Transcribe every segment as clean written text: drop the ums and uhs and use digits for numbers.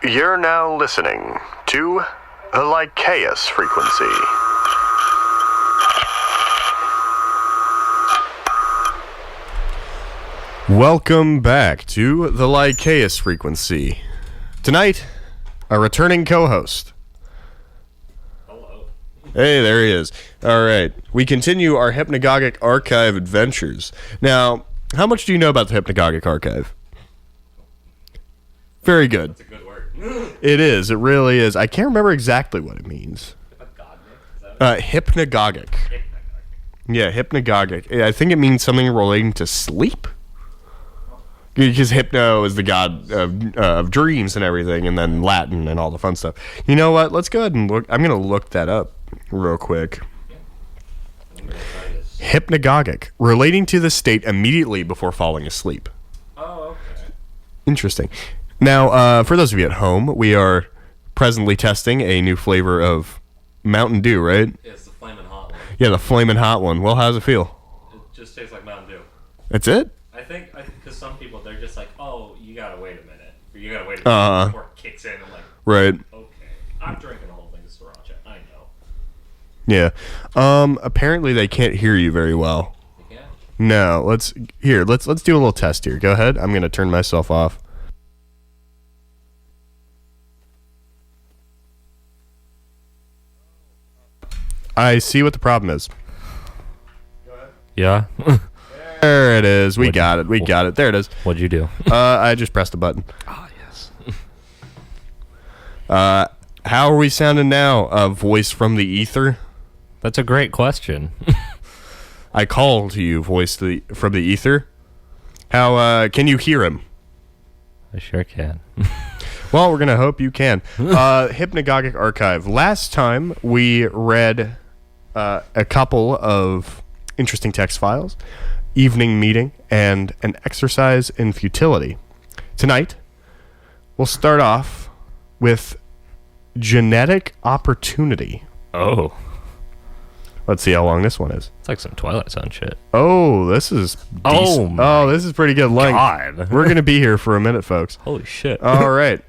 You're now listening to the Lycaeus Frequency. Welcome back to the Lycaeus Frequency. Tonight, a returning co-host. Hello. Hey, there he is. All right, we continue our Hypnagogic Archive adventures. Now, how much do you know about the Hypnagogic Archive? Very good. That's a good word. It is. It really is. I can't remember exactly what it means. Hypnagogic. Yeah, hypnagogic. I think it means something relating to sleep. Because hypno is the god of dreams and everything, and then Latin and all the fun stuff. You know what? Let's go ahead and look. I'm going to look that up real quick. Hypnagogic, relating to the state immediately before falling asleep. Oh, okay. Interesting. Now, for those of you at home, we are presently testing a new flavor of Mountain Dew, right? Yeah, it's the flaming hot one. Yeah, the flaming hot one. Well, how does it feel? It just tastes like Mountain Dew. That's it? I think because some people, they're just like, oh, you gotta wait a minute. Or you gotta wait a minute before it kicks in. I'm like, right. Okay. I'm drinking the whole thing of sriracha. I know. Yeah. Apparently they can't hear you very well. They can't? No, let's do a little test here. Go ahead. I'm going to turn myself off. I see what the problem is. Yeah. There it is. We got it. There it is. What'd you do? I just pressed a button. Ah, yes. How are we sounding now? A voice from the ether? That's a great question. I call to you, voice from the ether. How can you hear him? I sure can. Well, we're going to hope you can. Hypnagogic Archive. Last time we read a couple of interesting text files, evening meeting, and an exercise in futility. Tonight, we'll start off with genetic opportunity. Oh. Let's see how long this one is. It's like some Twilight Zone shit. Oh, this is decent. Oh, this is pretty good length. God. We're going to be here for a minute, folks. Holy shit. All right.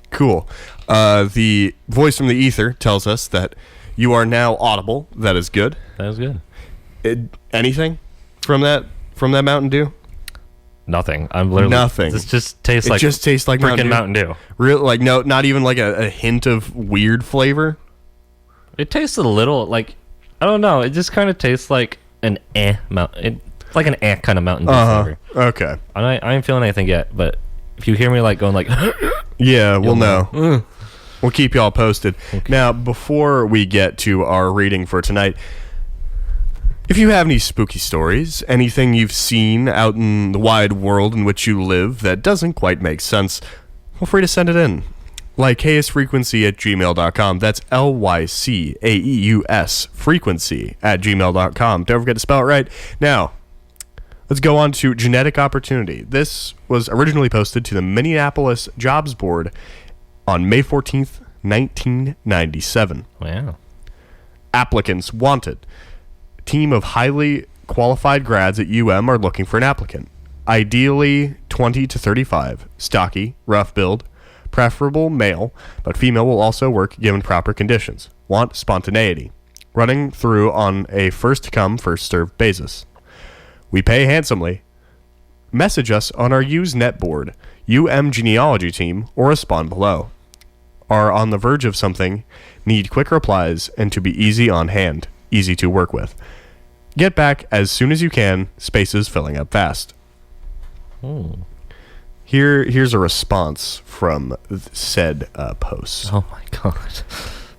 Cool. The voice from the ether tells us that you are now audible. That is good. That was good. Anything from that Mountain Dew? Nothing. I'm literally nothing. This just tastes like freaking Mountain Dew. Real, like no, not even like a hint of weird flavor. It tastes a little like, I don't know. It just kind of tastes like an kind of Mountain Dew flavor. Okay. I ain't feeling anything yet, but if you hear me like going like, yeah, we'll know. We'll keep y'all posted. Okay. Now, before we get to our reading for tonight, if you have any spooky stories, anything you've seen out in the wide world in which you live that doesn't quite make sense, feel free to send it in. lycaeusfrequency@gmail.com. That's LYCAEUS frequency@gmail.com. Don't forget to spell it right. Now, let's go on to genetic opportunity. This was originally posted to the Minneapolis Jobs Board on May 14th, 1997. Wow. Applicants wanted. Team of highly qualified grads at UM are looking for an applicant. Ideally 20 to 35, stocky, rough build, preferable male, but female will also work given proper conditions. Want spontaneity. Running through on a first-come, first-served basis. We pay handsomely. Message us on our Usenet board, UM Genealogy Team, or respond below. Are on the verge of something, need quick replies, and to be easy on hand, easy to work with. Get back as soon as you can, spaces filling up fast. Here's a response from said post. Oh my god.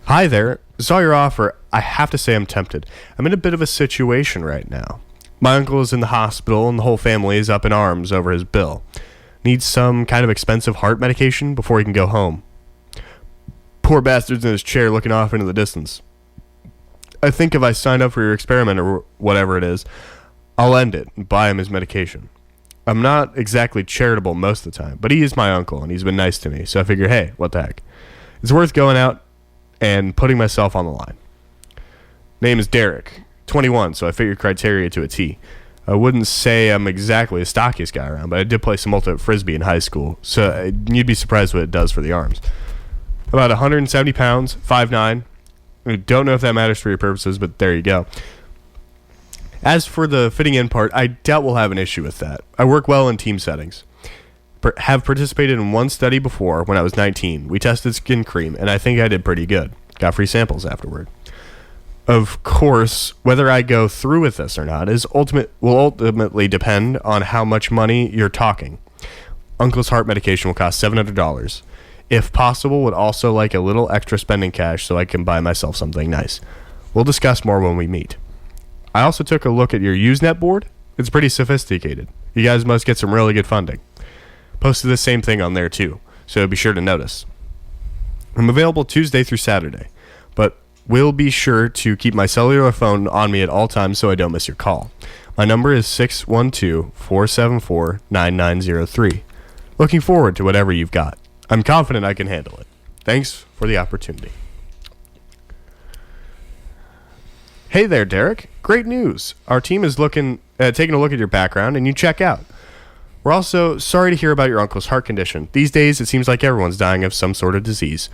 Hi there. Saw your offer. I have to say I'm tempted. I'm in a bit of a situation right now. My uncle is in the hospital and the whole family is up in arms over his bill. Needs some kind of expensive heart medication before he can go home. Poor bastard's in his chair looking off into the distance. I think if I sign up for your experiment or whatever it is, I'll end it and buy him his medication. I'm not exactly charitable most of the time, but he is my uncle and he's been nice to me, so I figure, hey, what the heck. It's worth going out and putting myself on the line. Name is Derek, 21, so I fit your criteria to a T. I wouldn't say I'm exactly the stockiest guy around, but I did play some ultimate frisbee in high school, so you'd be surprised what it does for the arms. About 170 pounds, 5'9". I don't know if that matters for your purposes, but there you go. As for the fitting in part, I doubt we'll have an issue with that. I work well in team settings. Have participated in one study before when I was 19. We tested skin cream, and I think I did pretty good. Got free samples afterward. Of course, whether I go through with this or not will ultimately depend on how much money you're talking. Uncle's heart medication will cost $700. If possible, would also like a little extra spending cash so I can buy myself something nice. We'll discuss more when we meet. I also took a look at your Usenet board. It's pretty sophisticated. You guys must get some really good funding. Posted the same thing on there too, so be sure to notice. I'm available Tuesday through Saturday, but will be sure to keep my cellular phone on me at all times so I don't miss your call. My number is 612-474-9903. Looking forward to whatever you've got. I'm confident I can handle it. Thanks for the opportunity. Hey there, Derek. Great news. Our team is taking a look at your background, and you check out. We're also sorry to hear about your uncle's heart condition. These days, it seems like everyone's dying of some sort of disease.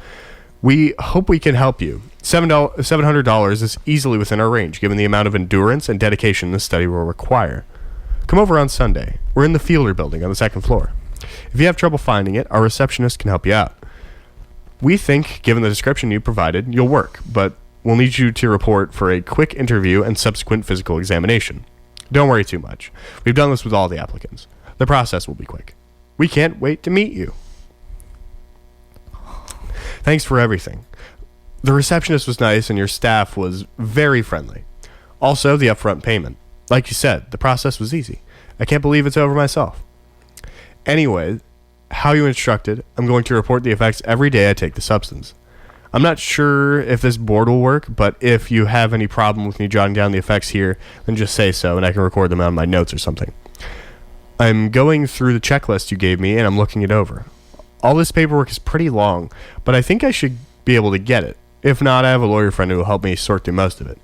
We hope we can help you. $700 is easily within our range, given the amount of endurance and dedication this study will require. Come over on Sunday. We're in the Fielder building on the second floor. If you have trouble finding it, our receptionist can help you out. We think, given the description you provided, you'll work, but we'll need you to report for a quick interview and subsequent physical examination. Don't worry too much. We've done this with all the applicants. The process will be quick. We can't wait to meet you. Thanks for everything. The receptionist was nice and your staff was very friendly. Also, the upfront payment. Like you said, the process was easy. I can't believe it's over myself. Anyway, how you instructed, I'm going to report the effects every day I take the substance. I'm not sure if this board will work, but if you have any problem with me jotting down the effects here, then just say so and I can record them on my notes or something. I'm going through the checklist you gave me and I'm looking it over. All this paperwork is pretty long, but I think I should be able to get it. If not, I have a lawyer friend who will help me sort through most of it.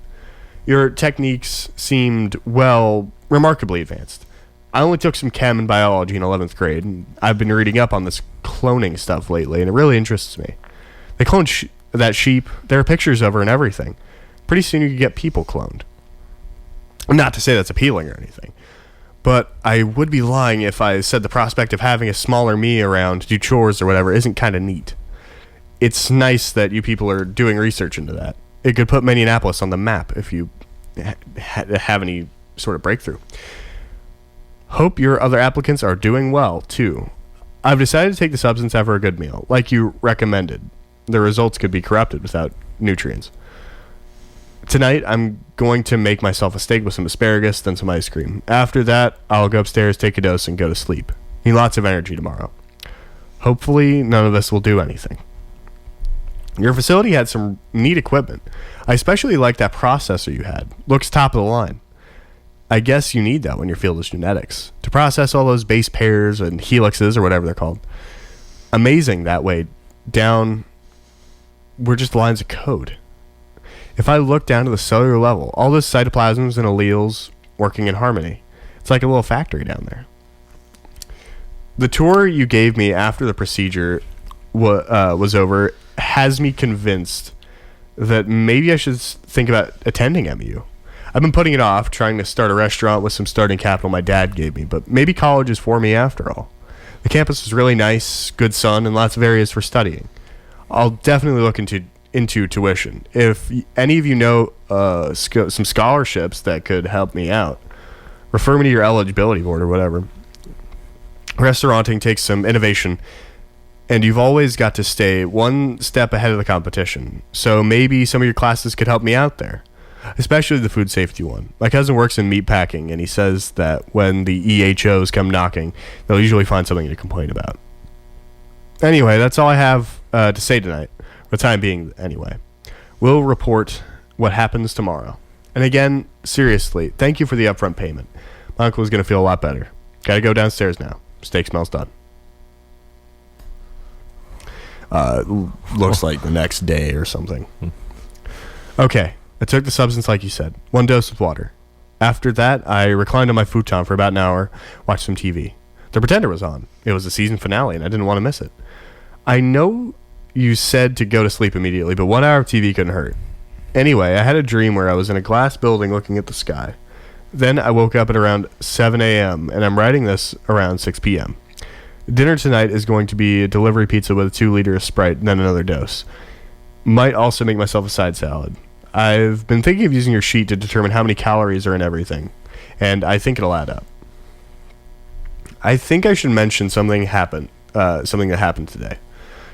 Your techniques seemed, well, remarkably advanced. I only took some chem and biology in 11th grade, and I've been reading up on this cloning stuff lately, and it really interests me. They cloned that sheep. There are pictures of her and everything. Pretty soon you could get people cloned. Not to say that's appealing or anything, but I would be lying if I said the prospect of having a smaller me around to do chores or whatever isn't kind of neat. It's nice that you people are doing research into that. It could put Minneapolis on the map if you have any sort of breakthrough. Hope your other applicants are doing well, too. I've decided to take the substance after a good meal, like you recommended. The results could be corrupted without nutrients. Tonight, I'm going to make myself a steak with some asparagus, then some ice cream. After that, I'll go upstairs, take a dose, and go to sleep. Need lots of energy tomorrow. Hopefully, none of this will do anything. Your facility had some neat equipment. I especially like that processor you had. Looks top of the line. I guess you need that when your field is genetics, to process all those base pairs and helixes or whatever they're called. Amazing that way. Down, we're just lines of code. If I look down to the cellular level, all those cytoplasms and alleles working in harmony. It's like a little factory down there. The tour you gave me after the procedure was over has me convinced that maybe I should think about attending MU. I've been putting it off, trying to start a restaurant with some starting capital my dad gave me, but maybe college is for me after all. The campus is really nice, good sun, and lots of areas for studying. I'll definitely look into tuition. If any of you know some scholarships that could help me out, refer me to your eligibility board or whatever. Restauranting takes some innovation, and you've always got to stay one step ahead of the competition. So maybe some of your classes could help me out there, especially the food safety one. My cousin works in meat packing, and he says that when the EHOs come knocking, they'll usually find something to complain about. Anyway, that's all I have to say tonight, for the time being anyway. We'll report what happens tomorrow. And again, seriously, thank you for the upfront payment. My uncle is going to feel a lot better. Gotta go downstairs now. Steak smells done. Looks like the next day or something. Okay, I took the substance like you said. 1 dose with water. After that, I reclined on my futon for about an hour, watched some TV. The Pretender was on. It was the season finale, and I didn't want to miss it. I know you said to go to sleep immediately, but 1 hour of TV couldn't hurt. Anyway, I had a dream where I was in a glass building looking at the sky. Then I woke up at around 7 a.m., and I'm writing this around 6 p.m. Dinner tonight is going to be a delivery pizza with a 2-liter of Sprite and then another dose. Might also make myself a side salad. I've been thinking of using your sheet to determine how many calories are in everything, and I think it'll add up. I think I should mention something that happened today.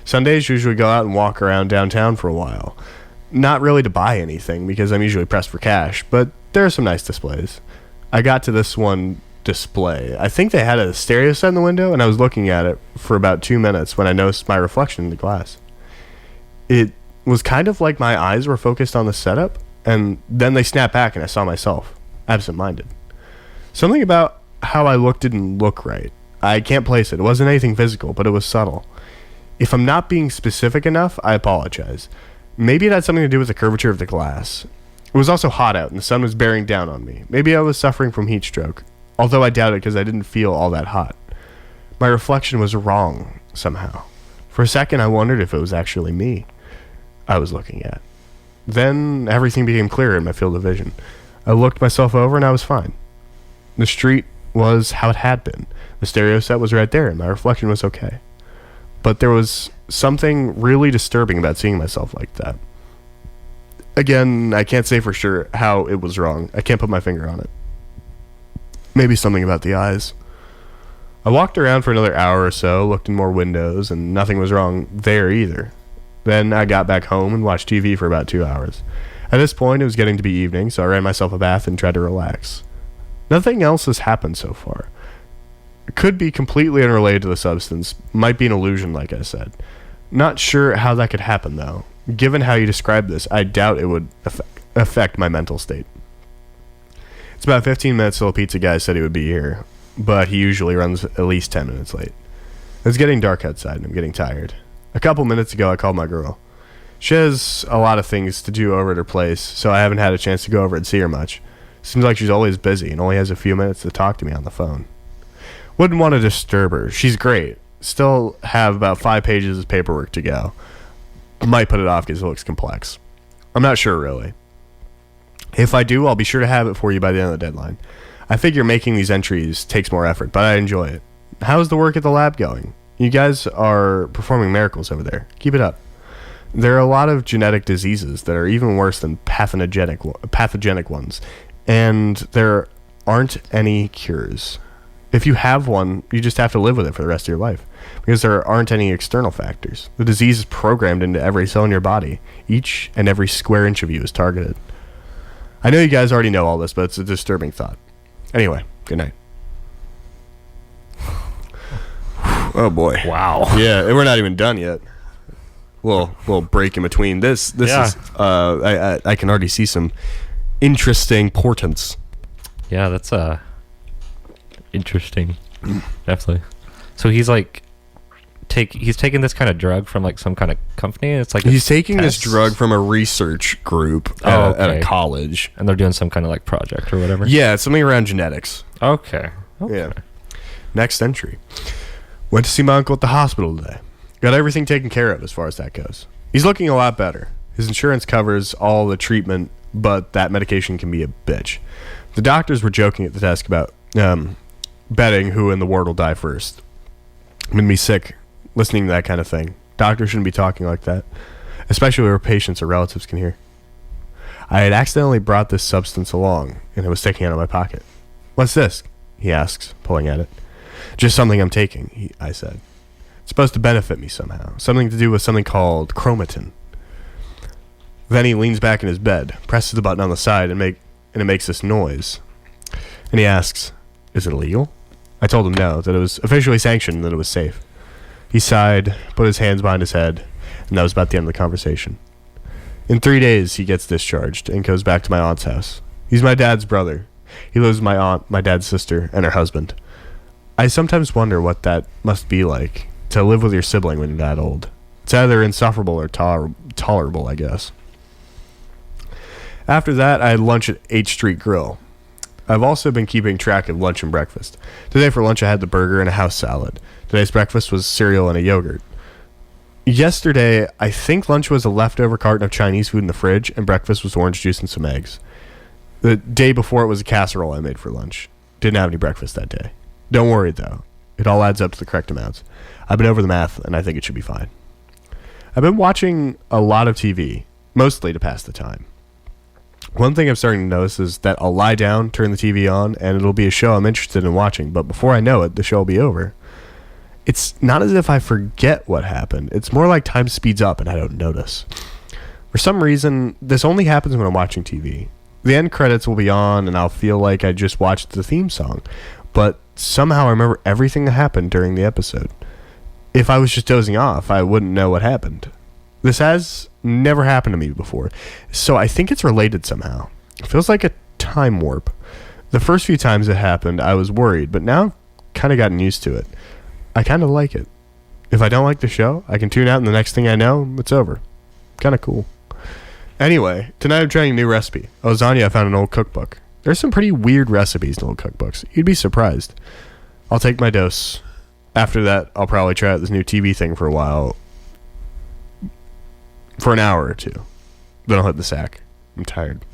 Sundays usually go out and walk around downtown for a while. Not really to buy anything because I'm usually pressed for cash, but there are some nice displays. I got to this one display. I think they had a stereo set in the window, and I was looking at it for about 2 minutes when I noticed my reflection in the glass. It was kind of like my eyes were focused on the setup, and then they snapped back and I saw myself, absent-minded. Something about how I looked didn't look right. I can't place it. It wasn't anything physical, but it was subtle. If I'm not being specific enough, I apologize. Maybe it had something to do with the curvature of the glass. It was also hot out, and the sun was bearing down on me. Maybe I was suffering from heat stroke, although I doubt it because I didn't feel all that hot. My reflection was wrong, somehow. For a second, I wondered if it was actually me I was looking at. Then everything became clearer in my field of vision. I looked myself over, and I was fine. The street was how it had been. The stereo set was right there, and my reflection was okay. But there was something really disturbing about seeing myself like that. Again, I can't say for sure how it was wrong. I can't put my finger on it. Maybe something about the eyes. I walked around for another hour or so, looked in more windows, and nothing was wrong there either. Then I got back home and watched TV for about 2 hours. At this point, it was getting to be evening, so I ran myself a bath and tried to relax. Nothing else has happened so far. It could be completely unrelated to the substance. Might be an illusion, like I said. Not sure how that could happen, though. Given how you described this, I doubt it would affect my mental state. It's about 15 minutes till the pizza guy said he would be here, but he usually runs at least 10 minutes late. It's getting dark outside, and I'm getting tired. A couple minutes ago, I called my girl. She has a lot of things to do over at her place, so I haven't had a chance to go over and see her much. Seems like she's always busy and only has a few minutes to talk to me on the phone. Wouldn't want to disturb her. She's great. Still have about 5 pages of paperwork to go. I might put it off because it looks complex. I'm not sure, really. If I do, I'll be sure to have it for you by the end of the deadline. I figure making these entries takes more effort, but I enjoy it. How's the work at the lab going? You guys are performing miracles over there. Keep it up. There are a lot of genetic diseases that are even worse than pathogenic ones, and there aren't any cures. If you have one, you just have to live with it for the rest of your life, because there aren't any external factors. The disease is programmed into every cell in your body. Each and every square inch of you is targeted. I know you guys already know all this, but it's a disturbing thought. Anyway, good night. Oh boy! Wow. Yeah, we're not even done yet. We'll break in between. This Yeah. is I can already see some interesting portents. Yeah, that's interesting. Definitely. So he's like he's taking this kind of drug from like some kind of company. It's like He's taking this test? drug from a research group at a college. And they're doing some kind of like project or whatever. Yeah, it's something around genetics. Okay. Yeah. Next entry. Went to see my uncle at the hospital today. Got everything taken care of as far as that goes. He's looking a lot better. His insurance covers all the treatment, but that medication can be a bitch. The doctors were joking at the desk about betting who in the ward will die first. Made me sick listening to that kind of thing. Doctors shouldn't be talking like that, especially where patients or relatives can hear. I had accidentally brought this substance along, and it was sticking out of my pocket. What's this? He asks, pulling at it. Just something I'm taking, I said. It's supposed to benefit me somehow. Something to do with something called chromatin. Then he leans back in his bed, presses the button on the side, and it makes this noise. And he asks, is it illegal? I told him no, that it was officially sanctioned and that it was safe. He sighed, put his hands behind his head, and that was about the end of the conversation. In 3 days, he gets discharged and goes back to my aunt's house. He's my dad's brother. He lives with my aunt, my dad's sister, and her husband. I sometimes wonder what that must be like, to live with your sibling when you're that old. It's either insufferable or tolerable, I guess. After that, I had lunch at 8th Street Grill. I've also been keeping track of lunch and breakfast. Today for lunch I had the burger and a house salad. Today's breakfast was cereal and a yogurt. Yesterday, I think lunch was a leftover carton of Chinese food in the fridge, and breakfast was orange juice and some eggs. The day before it was a casserole I made for lunch. Didn't have any breakfast that day. Don't worry though. It all adds up to the correct amounts. I've been over the math, and I think it should be fine. I've been watching a lot of TV, mostly to pass the time. One thing I'm starting to notice is that I'll lie down, turn the TV on, and it'll be a show I'm interested in watching, but before I know it, the show will be over. It's not as if I forget what happened. It's more like time speeds up and I don't notice. For some reason, this only happens when I'm watching TV. The end credits will be on, and I'll feel like I just watched the theme song, but somehow I remember everything that happened during the episode. If I was just dozing off, I wouldn't know what happened. This has never happened to me before, so I think it's related somehow. It feels like a time warp. The first few times it happened, I was worried, but now I've kind of gotten used to it. I kind of like it. If I don't like the show, I can tune out, and the next thing I know, it's over. Kind of cool. Anyway, tonight I'm trying a new recipe. Lasagna I found in an old cookbook. There's some pretty weird recipes in old cookbooks. You'd be surprised. I'll take my dose. After that, I'll probably try out this new TV thing for a while. For an hour or two. Then I'll hit the sack. I'm tired.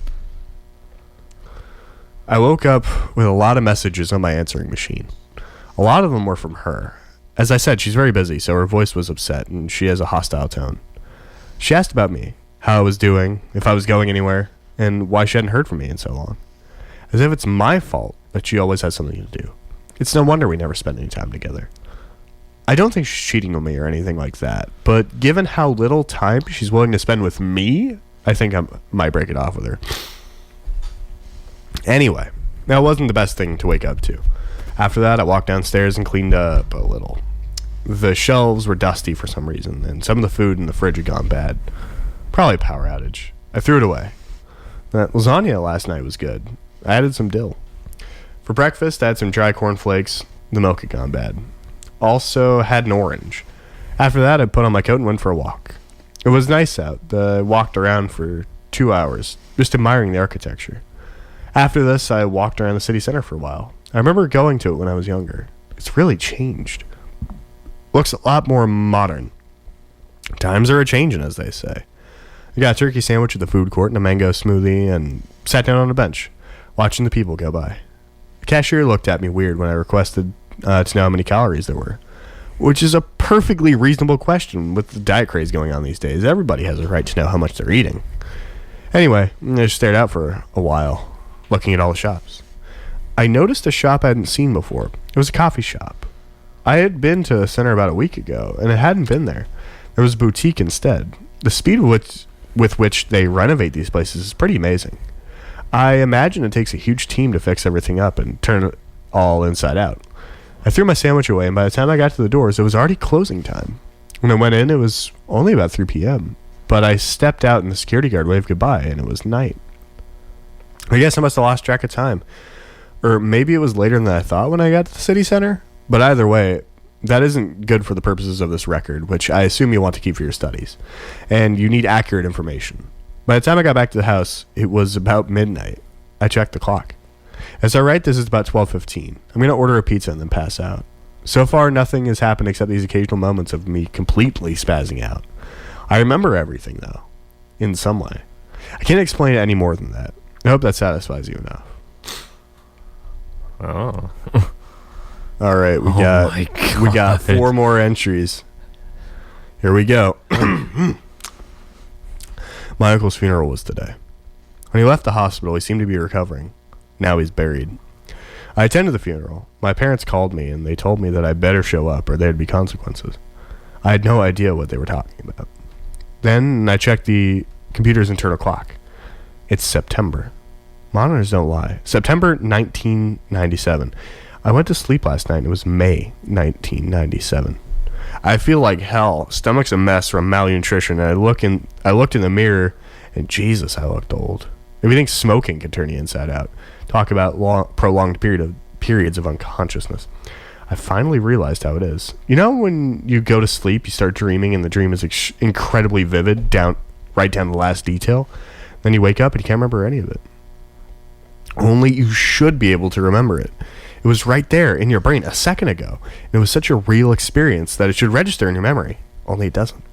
I woke up with a lot of messages on my answering machine. A lot of them were from her. As I said, she's very busy, so her voice was upset, and she has a hostile tone. She asked about me, how I was doing, if I was going anywhere, and why she hadn't heard from me in so long. As if it's my fault that she always has something to do. It's no wonder we never spend any time together. I don't think she's cheating on me or anything like that, but given how little time she's willing to spend with me, I think I might break it off with her. Anyway, that wasn't the best thing to wake up to. After that, I walked downstairs and cleaned up a little. The shelves were dusty for some reason, and some of the food in the fridge had gone bad. Probably a power outage. I threw it away. That lasagna last night was good. I added some dill. For breakfast, I had some dry cornflakes. The milk had gone bad. Also had an orange. After that, I put on my coat and went for a walk. It was nice out. I walked around for 2 hours, just admiring the architecture. After this, I walked around the city center for a while. I remember going to it when I was younger. It's really changed. Looks a lot more modern. Times are a-changin', as they say. I got a turkey sandwich at the food court and a mango smoothie and sat down on a bench, watching the people go by. The cashier looked at me weird when I requested to know how many calories there were, which is a perfectly reasonable question with the diet craze going on these days. Everybody has a right to know how much they're eating. Anyway, I just stared out for a while, looking at all the shops. I noticed a shop I hadn't seen before. It was a coffee shop. I had been to the center about a week ago, and it hadn't been there. There was a boutique instead. The speed with which they renovate these places is pretty amazing. I imagine it takes a huge team to fix everything up and turn it all inside out. I threw my sandwich away, and by the time I got to the doors, it was already closing time. When I went in, it was only about 3 p.m., but I stepped out and the security guard waved goodbye, and it was night. I guess I must have lost track of time. Or maybe it was later than I thought when I got to the city center. But either way, that isn't good for the purposes of this record, which I assume you want to keep for your studies. And you need accurate information. By the time I got back to the house, it was about midnight. I checked the clock. As I write this, it's about 12:15. I'm going to order a pizza and then pass out. So far, nothing has happened except these occasional moments of me completely spazzing out. I remember everything, though, in some way. I can't explain it any more than that. I hope that satisfies you enough. Oh. All right, we got 4 more entries. Here we go. My uncle's funeral was today. When he left the hospital, he seemed to be recovering. Now he's buried. I attended the funeral. My parents called me, and they told me that I better show up or there'd be consequences. I had no idea what they were talking about. Then I checked the computer's internal clock. It's September. Monitors don't lie. September 1997. I went to sleep last night and it was May 1997. I feel like hell. Stomach's a mess from malnutrition. And I looked in the mirror and Jesus, I looked old. If you think smoking can turn you inside out, talk about prolonged periods of unconsciousness. I finally realized how it is. You know when you go to sleep, you start dreaming and the dream is incredibly vivid, right down to the last detail? Then you wake up and you can't remember any of it. Only you should be able to remember it. It was right there in your brain a second ago. And it was such a real experience that it should register in your memory. Only it doesn't.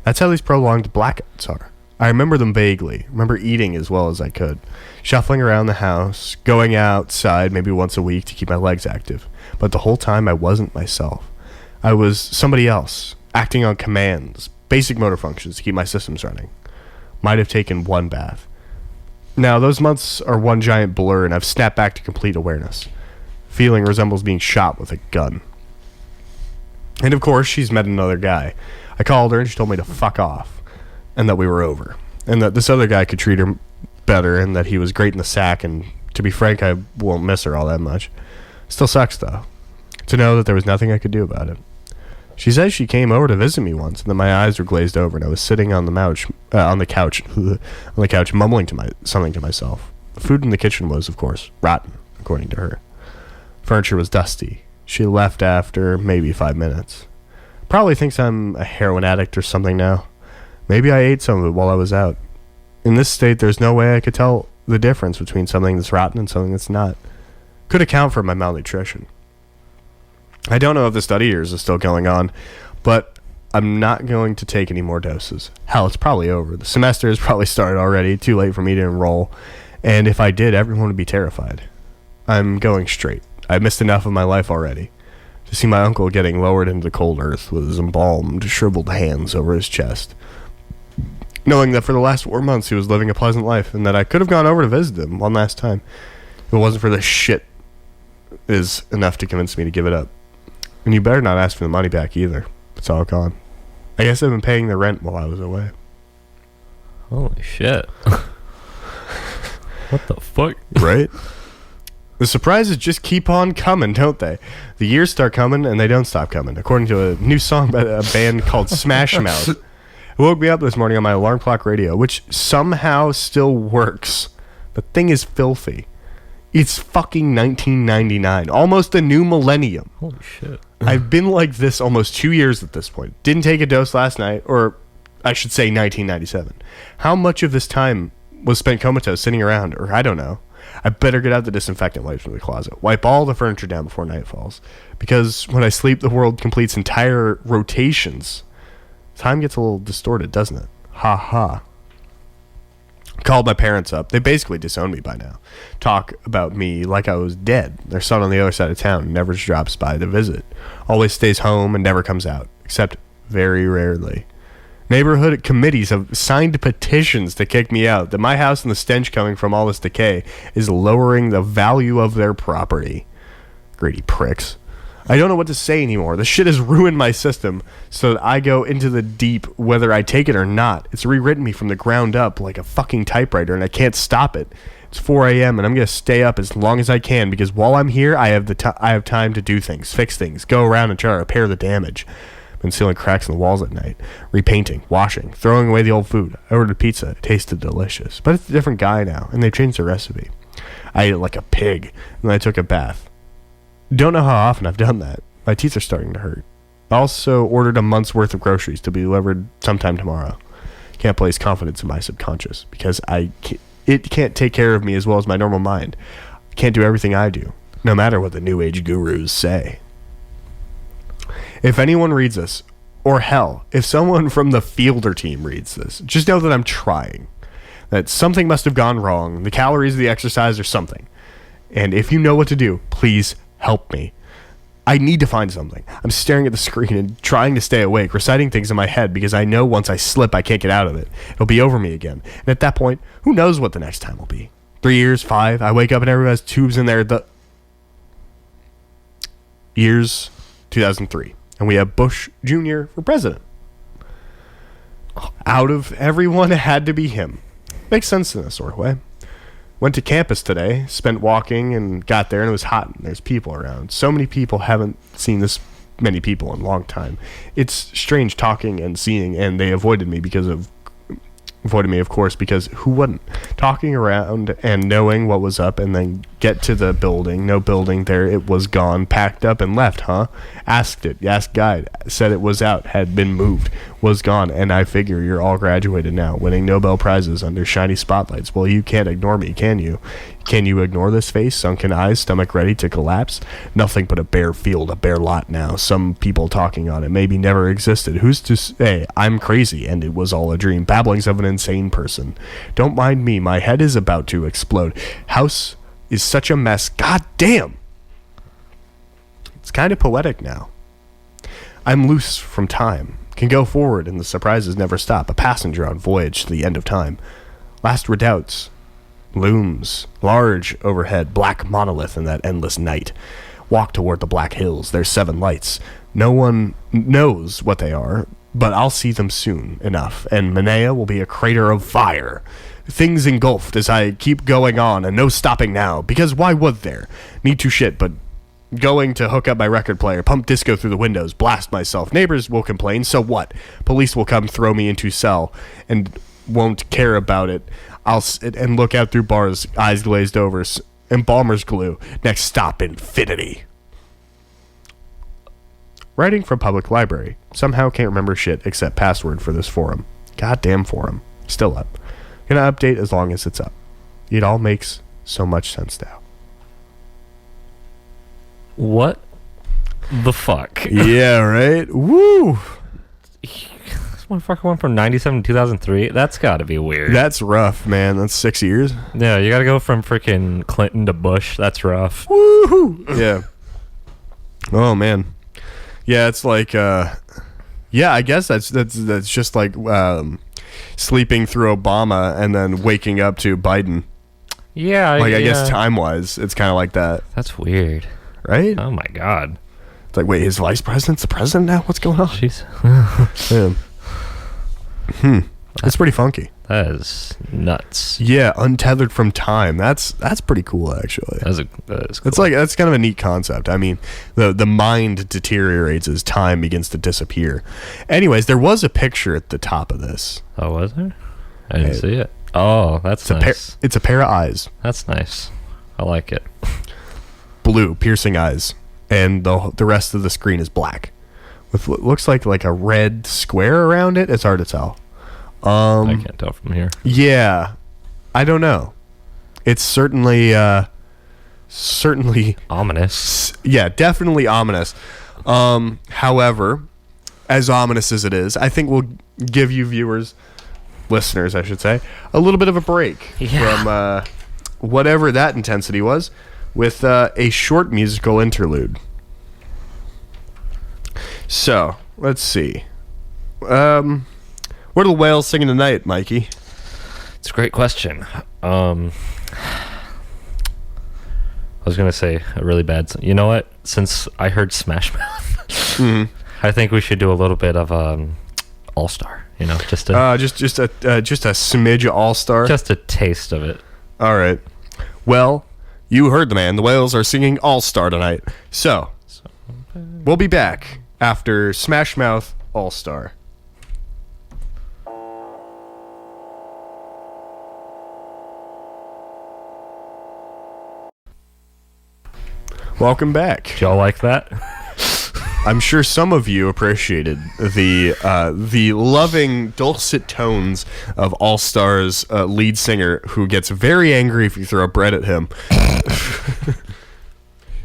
That's how these prolonged blackouts are. I remember them vaguely. Remember eating as well as I could. Shuffling around the house. Going outside maybe once a week to keep my legs active. But the whole time I wasn't myself. I was somebody else. Acting on commands. Basic motor functions to keep my systems running. Might have taken one bath. Now, those months are one giant blur, and I've snapped back to complete awareness. Feeling resembles being shot with a gun. And of course, she's met another guy. I called her, and she told me to fuck off, and that we were over, and that this other guy could treat her better, and that he was great in the sack, and to be frank, I won't miss her all that much. Still sucks, though, to know that there was nothing I could do about it. She says she came over to visit me once, and that my eyes were glazed over, and I was sitting on the couch, mumbling something to myself. The food in the kitchen was, of course, rotten, according to her. Furniture was dusty. She left after maybe 5 minutes. Probably thinks I'm a heroin addict or something now. Maybe I ate some of it while I was out. In this state, there's no way I could tell the difference between something that's rotten and something that's not. Could account for my malnutrition. I don't know if the study years is still going on, but I'm not going to take any more doses. Hell, it's probably over. The semester has probably started already, too late for me to enroll, and if I did, everyone would be terrified. I'm going straight. I've missed enough of my life already. To see my uncle getting lowered into the cold earth with his embalmed, shriveled hands over his chest. Knowing that for the last 4 months he was living a pleasant life, and that I could have gone over to visit him one last time. If it wasn't for this shit, is enough to convince me to give it up. And you better not ask for the money back either. It's all gone. I guess I've been paying the rent while I was away. Holy shit. What the fuck? Right? The surprises just keep on coming, don't they? The years start coming and they don't stop coming, according to a new song by a band called Smash Mouth. It woke me up this morning on my alarm clock radio, which somehow still works. The thing is filthy. It's fucking 1999, almost a new millennium. Holy shit. I've been like this almost 2 years at this point. Didn't take a dose last night, or I should say 1997. How much of this time was spent comatose sitting around, or I don't know. I better get out the disinfectant wipes from the closet. Wipe all the furniture down before night falls. Because when I sleep, the world completes entire rotations. Time gets a little distorted, doesn't it? Ha ha. Called my parents up. They basically disown me by now. Talk about me like I was dead. Their son on the other side of town never drops by to visit. Always stays home and never comes out. Except very rarely. Neighborhood committees have signed petitions to kick me out. That my house and the stench coming from all this decay is lowering the value of their property. Greedy pricks. I don't know what to say anymore. This shit has ruined my system so that I go into the deep whether I take it or not. It's rewritten me from the ground up like a fucking typewriter, and I can't stop it. It's 4 a.m. and I'm going to stay up as long as I can because while I'm here, I have time to do things, fix things, go around and try to repair the damage. Been sealing cracks in the walls at night, repainting, washing, throwing away the old food. I ordered pizza. It tasted delicious. But it's a different guy now, and they've changed the recipe. I ate it like a pig, and then I took a bath. Don't know how often I've done that. My teeth are starting to hurt. I also ordered a month's worth of groceries to be delivered sometime tomorrow. Can't place confidence in my subconscious because it can't take care of me as well as my normal mind. I can't do everything I do, no matter what the new age gurus say. If anyone reads this, or hell, if someone from the fielder team reads this, just know that I'm trying. That something must have gone wrong, the calories of the exercise or something. And if you know what to do, please help me. I need to find something. I'm staring at the screen and trying to stay awake, reciting things in my head because I know once I slip, I can't get out of it. It'll be over me again. And at that point, who knows what the next time will be? 3 years, 5, I wake up and everyone has tubes in there. The years 2003. And we have Bush Jr. for president. Out of everyone, it had to be him. Makes sense in a sort of way. Went to campus today, spent walking, and got there, and it was hot, and there's people around. So many people, haven't seen this many people in a long time. It's strange talking and seeing, and they avoided me, of course, because who wouldn't? Talking around and knowing what was up, and then get to the building. No building there. It was gone, packed up, and left, huh? Asked guide. Said it was out, had been moved. was gone, and I figure you're all graduated now, winning Nobel Prizes under shiny spotlights. Well, you can't ignore me, can you? Can you ignore this face, sunken eyes, stomach ready to collapse? Nothing but a bare field, a bare lot now. Some people talking on it maybe never existed. Who's to say I'm crazy and it was all a dream? Babblings of an insane person. Don't mind me, my head is about to explode. House is such a mess. God damn! It's kind of poetic now. I'm loose from time. Can go forward and the surprises never stop. A passenger on voyage to the end of time. Last redoubts. Looms. Large overhead. Black monolith in that endless night. Walk toward the black hills. There's 7 lights. No one knows what they are, but I'll see them soon enough. And Manea will be a crater of fire. Things engulfed as I keep going on and no stopping now. Because why would there? Need to shit, but going to hook up my record player, pump disco through the windows, blast myself. Neighbors will complain, so what? Police will come throw me into cell and won't care about it. I'll sit and look out through bars, eyes glazed over, embalmer's glue. Next stop, infinity. Writing from public library. Somehow can't remember shit except password for this forum. Goddamn forum. Still up. Gonna update as long as it's up. It all makes so much sense now. What the fuck? Yeah, right? Woo! This motherfucker went from 97 to 2003. That's got to be weird. That's rough, man. That's 6 years. Yeah, you got to go from freaking Clinton to Bush. That's rough. Woohoo! Yeah. Oh, man. Yeah, it's like, yeah, I guess that's just like sleeping through Obama and then waking up to Biden. Yeah. I guess time-wise, it's kind of like that. That's weird. Right? Oh, my God. It's like, wait, his vice president's the president now? What's going on? Jeez. Yeah. It's pretty funky. That is nuts. Yeah, untethered from time. That's pretty cool, actually. That is cool. It's like, that's kind of a neat concept. I mean, the mind deteriorates as time begins to disappear. Anyways, there was a picture at the top of this. Oh, was there? I didn't see it. Oh, that's nice. It's a pair of eyes. That's nice. I like it. Blue, piercing eyes. And the rest of the screen is black. With what looks like a red square around it. It's hard to tell. I can't tell from here. Yeah. I don't know. It's certainly Ominous. Yeah, definitely ominous. However, as ominous as it is, I think we'll give you listeners, I should say, a little bit of a break from whatever that intensity was with a short musical interlude. So, let's see. What are the whales singing tonight, Mikey? It's a great question. I was going to say a really bad... You know what? Since I heard Smash Mouth, I think we should do a little bit of All-Star. You know, just a smidge of All-Star. Just a taste of it. All right. Well, you heard the man. The whales are singing All-Star tonight. So, we'll be back after Smash Mouth All-Star. Welcome back. Did y'all like that? I'm sure some of you appreciated the loving dulcet tones of All Star's lead singer, who gets very angry if you throw bread at him.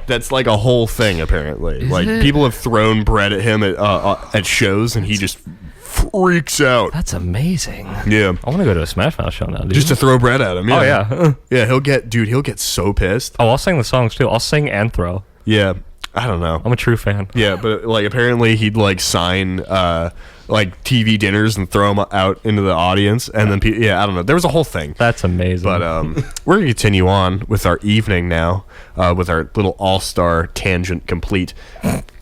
That's like a whole thing, apparently. People have thrown bread at him at shows, and he just freaks out. That's amazing. Yeah, I want to go to a Smash Mouth show now, dude. Just to throw bread at him. Yeah. Oh yeah. Yeah, he'll get so pissed. Oh, I'll sing the songs too. I'll sing and throw. Yeah, I don't know. I'm a true fan. Yeah, but apparently he'd sign TV dinners and throw them out into the audience, and then I don't know. There was a whole thing. That's amazing. But we're gonna continue on with our evening now, with our little all-star tangent complete.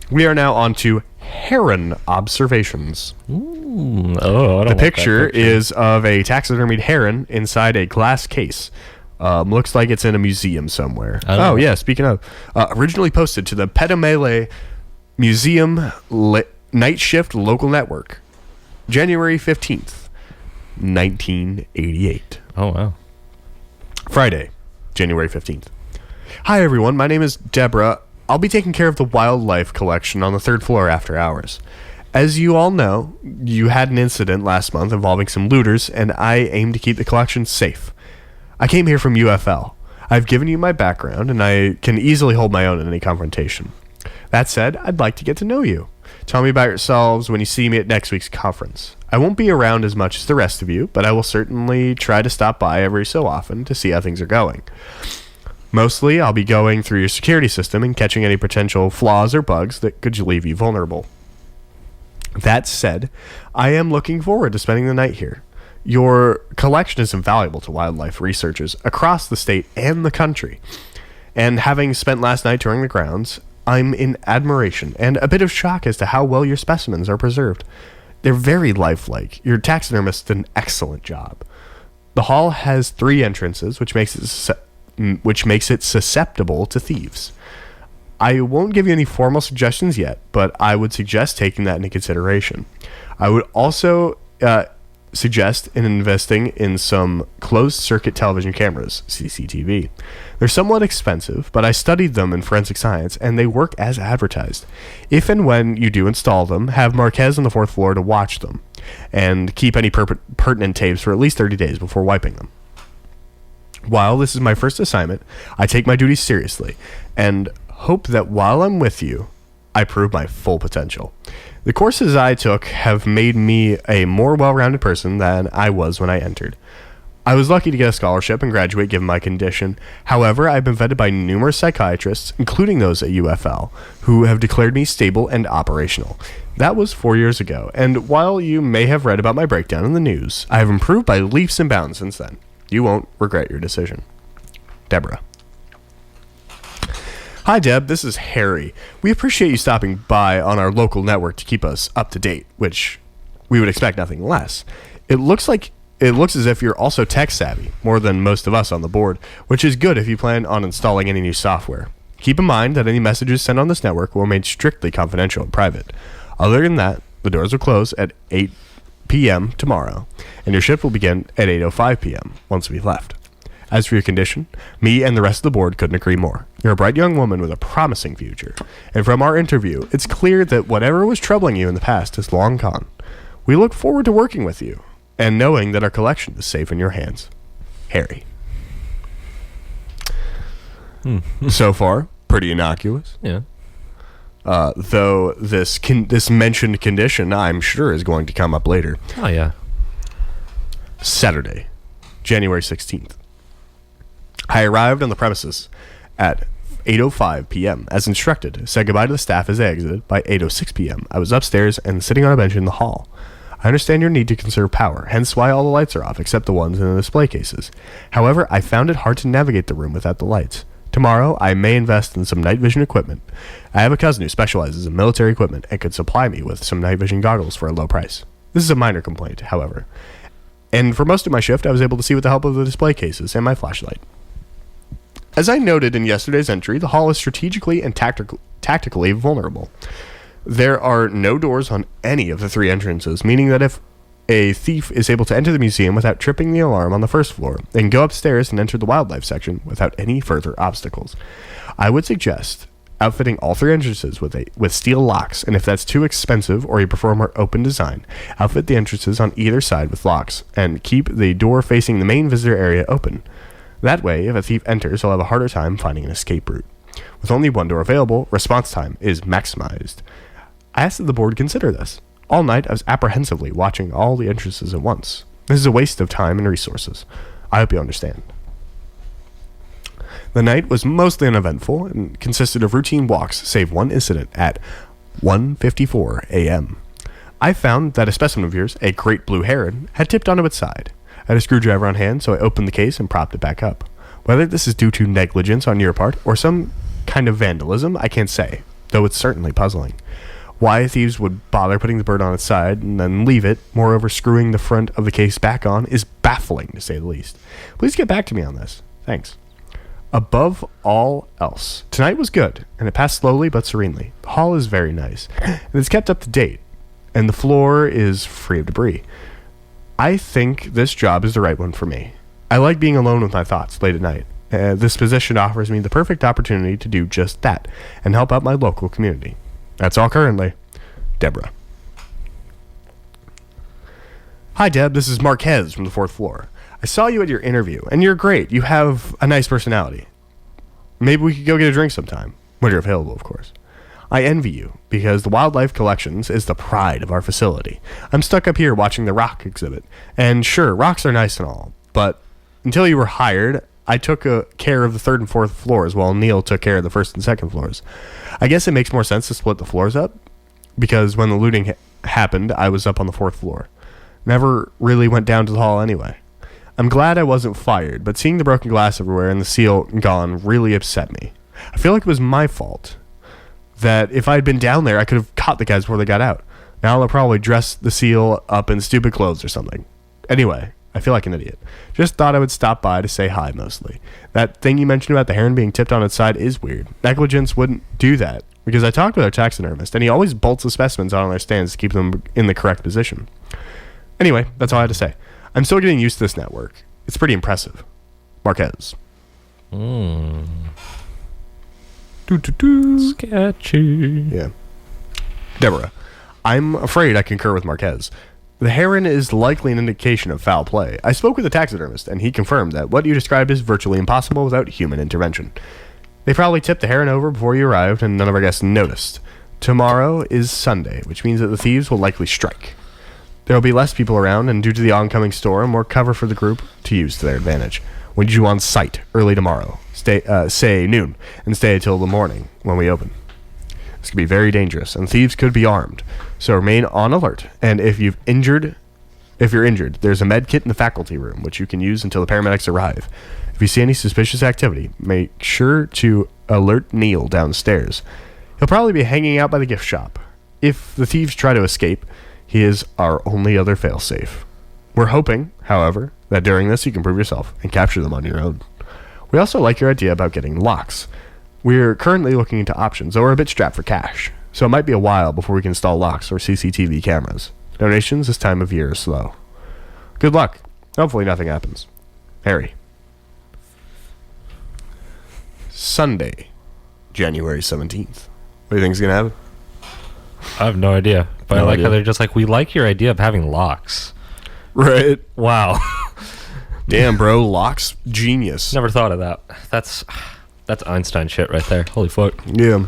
We are now on to heron observations. The picture is of a taxidermied heron inside a glass case. Looks like it's in a museum somewhere. Oh, yeah, speaking of. Originally posted to the Petamele Museum Night Shift Local Network. January 15th, 1988. Oh, wow. Friday, January 15th. Hi, everyone. My name is Deborah. I'll be taking care of the wildlife collection on the 3rd floor after hours. As you all know, you had an incident last month involving some looters, and I aim to keep the collection safe. I came here from UFL. I've given you my background, and I can easily hold my own in any confrontation. That said, I'd like to get to know you. Tell me about yourselves when you see me at next week's conference. I won't be around as much as the rest of you, but I will certainly try to stop by every so often to see how things are going. Mostly, I'll be going through your security system and catching any potential flaws or bugs that could leave you vulnerable. That said, I am looking forward to spending the night here. Your collection is invaluable to wildlife researchers across the state and the country. And having spent last night touring the grounds, I'm in admiration and a bit of shock as to how well your specimens are preserved. They're very lifelike. Your taxidermist did an excellent job. The hall has 3 entrances, which makes it susceptible to thieves. I won't give you any formal suggestions yet, but I would suggest taking that into consideration. I would also suggest investing in some closed-circuit television cameras, CCTV. They're somewhat expensive, but I studied them in forensic science, and they work as advertised. If and when you do install them, have Marquez on the 4th floor to watch them, and keep any pertinent tapes for at least 30 days before wiping them. While this is my first assignment, I take my duties seriously, and hope that while I'm with you, I prove my full potential. The courses I took have made me a more well-rounded person than I was when I entered. I was lucky to get a scholarship and graduate given my condition. However, I've been vetted by numerous psychiatrists, including those at UFL, who have declared me stable and operational. That was 4 years ago, and while you may have read about my breakdown in the news, I have improved by leaps and bounds since then. You won't regret your decision. Deborah. Hi, Deb. This is Harry. We appreciate you stopping by on our local network to keep us up to date, which we would expect nothing less. It looks as if you're also tech savvy, more than most of us on the board, which is good if you plan on installing any new software. Keep in mind that any messages sent on this network will remain strictly confidential and private. Other than that, the doors will close at 8 p.m. tomorrow, and your shift will begin at 8:05 p.m. once we've left. As for your condition, me and the rest of the board couldn't agree more. You're a bright young woman with a promising future, and from our interview, it's clear that whatever was troubling you in the past is long gone. We look forward to working with you, and knowing that our collection is safe in your hands. Harry. So far, pretty innocuous. Yeah. Though this mentioned condition, I'm sure, is going to come up later. Oh, yeah. Saturday, January 16th. I arrived on the premises at 8:05 p.m. as instructed, said goodbye to the staff as they exited. By 8:06 p.m., I was upstairs and sitting on a bench in the hall. I understand your need to conserve power, hence why all the lights are off except the ones in the display cases. However, I found it hard to navigate the room without the lights. Tomorrow, I may invest in some night vision equipment. I have a cousin who specializes in military equipment and could supply me with some night vision goggles for a low price. This is a minor complaint, however. And for most of my shift, I was able to see with the help of the display cases and my flashlight. As I noted in yesterday's entry, the hall is strategically and tactically vulnerable. There are no doors on any of the 3 entrances, meaning that if a thief is able to enter the museum without tripping the alarm on the 1st floor, they can go upstairs and enter the wildlife section without any further obstacles. I would suggest outfitting all 3 entrances with steel locks, and if that's too expensive or you prefer a more open design, outfit the entrances on either side with locks, and keep the door facing the main visitor area open. That way, if a thief enters, he'll have a harder time finding an escape route. With only 1 door available, response time is maximized. I asked that the board consider this. All night, I was apprehensively watching all the entrances at once. This is a waste of time and resources. I hope you understand. The night was mostly uneventful and consisted of routine walks, save one incident at 1:54 a.m. I found that a specimen of yours, a great blue heron, had tipped onto its side. I had a screwdriver on hand, so I opened the case and propped it back up. Whether this is due to negligence on your part or some kind of vandalism, I can't say, though it's certainly puzzling. Why thieves would bother putting the bird on its side and then leave it, moreover screwing the front of the case back on, is baffling, to say the least. Please get back to me on this. Thanks. Above all else, tonight was good, and it passed slowly but serenely. The hall is very nice, and it's kept up to date, and the floor is free of debris. I think this job is the right one for me. I like being alone with my thoughts late at night. This position offers me the perfect opportunity to do just that and help out my local community. That's all currently. Deborah. Hi, Deb. This is Marquez from the 4th floor. I saw you at your interview, and you're great. You have a nice personality. Maybe we could go get a drink sometime, when you're available, of course. I envy you, because the Wildlife Collections is the pride of our facility. I'm stuck up here watching the rock exhibit, and sure, rocks are nice and all, but until you were hired, I took care of the 3rd and 4th floors, while Neil took care of the 1st and 2nd floors. I guess it makes more sense to split the floors up, because when the looting happened, I was up on the 4th floor. Never really went down to the hall anyway. I'm glad I wasn't fired, but seeing the broken glass everywhere and the seal gone really upset me. I feel like it was my fault. That if I had been down there, I could have caught the guys before they got out. Now they'll probably dress the seal up in stupid clothes or something. Anyway, I feel like an idiot. Just thought I would stop by to say hi, mostly. That thing you mentioned about the heron being tipped on its side is weird. Negligence wouldn't do that, because I talked with our taxidermist, and he always bolts the specimens out on their stands to keep them in the correct position. Anyway, that's all I had to say. I'm still getting used to this network. It's pretty impressive. Marquez. Sketchy. Yeah. Deborah. I'm afraid I concur with Marquez. The heron is likely an indication of foul play. I spoke with the taxidermist, and he confirmed that what you described is virtually impossible without human intervention. They probably tipped the heron over before you arrived, and none of our guests noticed. Tomorrow is Sunday, which means that the thieves will likely strike. There will be less people around, and due to the oncoming storm, more cover for the group to use to their advantage. We need you on site early tomorrow, say noon, and stay until the morning when we open. This could be very dangerous, and thieves could be armed, so remain on alert. And if you're injured, there's a med kit in the faculty room, which you can use until the paramedics arrive. If you see any suspicious activity, make sure to alert Neil downstairs. He'll probably be hanging out by the gift shop. If the thieves try to escape, he is our only other failsafe. We're hoping, however, that during this you can prove yourself and capture them on your own. We also like your idea about getting locks. We're currently looking into options, though we're a bit strapped for cash, so it might be a while before we can install locks or CCTV cameras. Donations this time of year are slow. Good luck. Hopefully nothing happens. Harry. Sunday, January 17th. What do you think is going to happen? I have no idea. But No I like idea. how they're just like, we like your idea of having locks. Right. Wow. Damn, bro. Locks. Genius. Never thought of that. That's Einstein shit right there. Holy fuck. Yeah.